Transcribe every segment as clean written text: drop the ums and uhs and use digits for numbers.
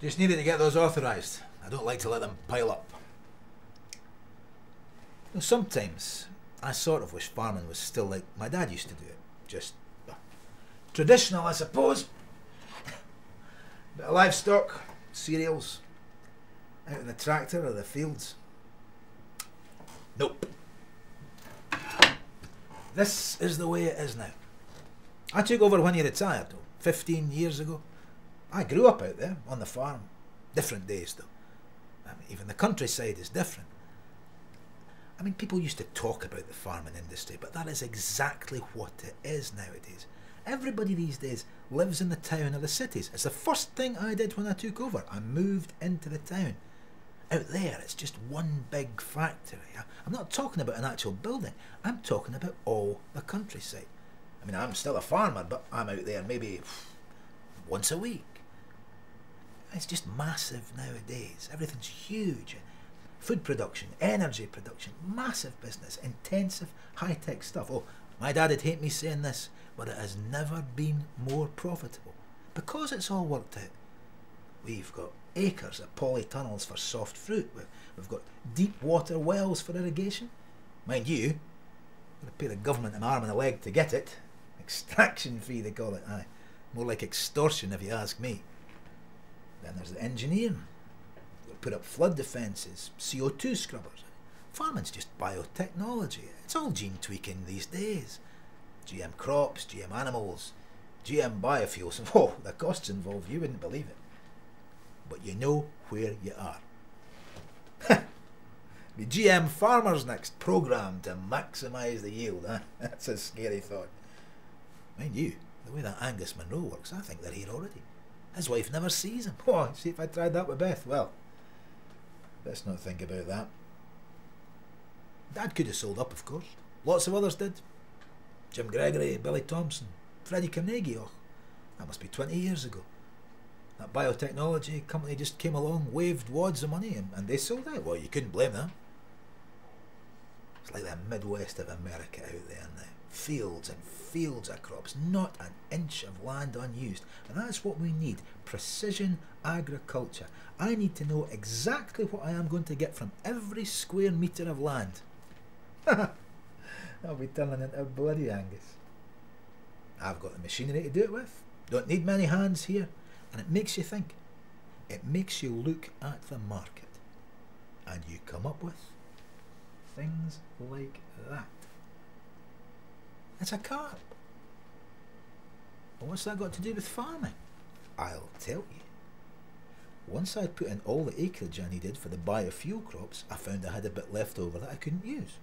Just needed to get those authorised. I don't like to let them pile up. Sometimes I sort of wish farming was still like my dad used to do it. Just traditional, I suppose. Bit of livestock, cereals, out in the tractor or the fields. Nope. This is the way it is now. I took over when he retired, 15 years ago. I grew up out there on the farm. Different days though. I mean, even the countryside is different. I mean, people used to talk about the farming industry, but that is exactly what it is nowadays. Everybody these days lives in the town or the cities. It's the first thing I did when I took over. I moved into the town. Out there, it's just one big factory. I'm not talking about an actual building. I'm talking about all the countryside. I mean, I'm still a farmer, but I'm out there maybe once a week. It's just massive nowadays. Everything's huge. Food production, energy production, massive business, intensive, high-tech stuff. Oh, my dad would hate me saying this, but it has never been more profitable. Because it's all worked out. We've got acres of polytunnels for soft fruit. We've got deep water wells for irrigation. Mind you, you've got to pay the government an arm and a leg to get it. Extraction fee, they call it. Aye, more like extortion if you ask me. Then there's the engineering. We've put up flood defences, CO2 scrubbers. Farming's just biotechnology. It's all gene tweaking these days. GM crops, GM animals, GM biofuels. Oh, the costs involved, you wouldn't believe it. But you know where you are. The GM farmers next, programmed to maximise the yield. Huh? That's a scary thought. Mind you, the way that Angus Monroe works, I think they're here already. His wife never sees him. Oh, see if I tried that with Beth. Well, let's not think about that. Dad could have sold up, of course. Lots of others did. Jim Gregory, Billy Thompson, Freddie Carnegie. Oh, that must be 20 years ago. That biotechnology company just came along, waved wads of money, and they sold out. Well, you couldn't blame them. It's like the Midwest of America out there now. Fields and fields of crops, not an inch of land unused. And that's what we need, precision agriculture. I need to know exactly what I am going to get from every square metre of land. I'll be turning into a bloody Angus. I've got the machinery to do it with. Don't need many hands here. And it makes you think. It makes you look at the market. And you come up with things like that. It's a carp. Well, what's that got to do with farming? I'll tell you. Once I'd put in all the acreage I needed for the biofuel crops, I found I had a bit left over that I couldn't use.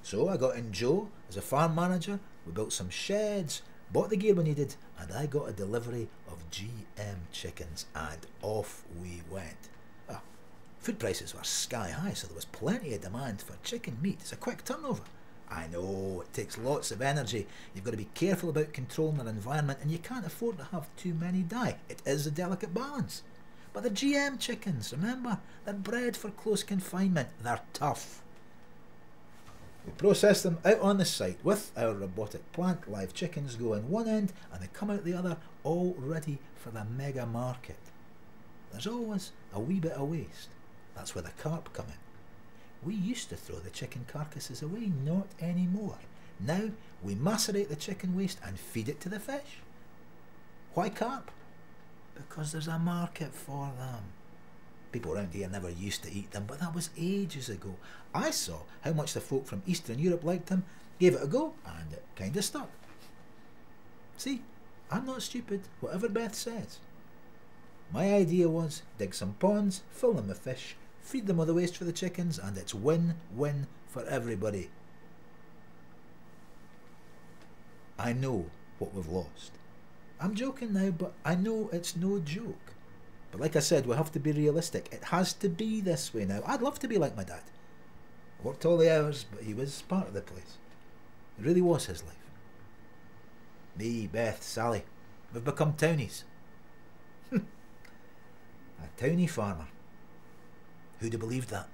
So I got in Joe as a farm manager, we built some sheds, bought the gear we needed, and I got a delivery of GM chickens, and off we went. Food prices were sky high, so there was plenty of demand for chicken meat. It's a quick turnover. I know, it takes lots of energy. You've got to be careful about controlling their environment, and you can't afford to have too many die. It is a delicate balance. But the GM chickens, remember, they're bred for close confinement. They're tough. We process them out on the site with our robotic plant. Live chickens go in one end and they come out the other, all ready for the mega market. There's always a wee bit of waste. That's where the carp come in. We used to throw the chicken carcasses away, not anymore. Now we macerate the chicken waste and feed it to the fish. Why carp? Because there's a market for them. People around here never used to eat them, but that was ages ago. I saw how much the folk from Eastern Europe liked them, gave it a go, and it kind of stuck. See, I'm not stupid, whatever Beth says. My idea was dig some ponds, fill them with fish, feed them with the waste for the chickens, and it's win-win for everybody. I know what we've lost. I'm joking now, but I know it's no joke. But like I said, we have to be realistic. It has to be this way now. I'd love to be like my dad. I worked all the hours, but he was part of the place. It really was his life. Me, Beth, Sally, we've become townies. A townie farmer. Who'd have believed that?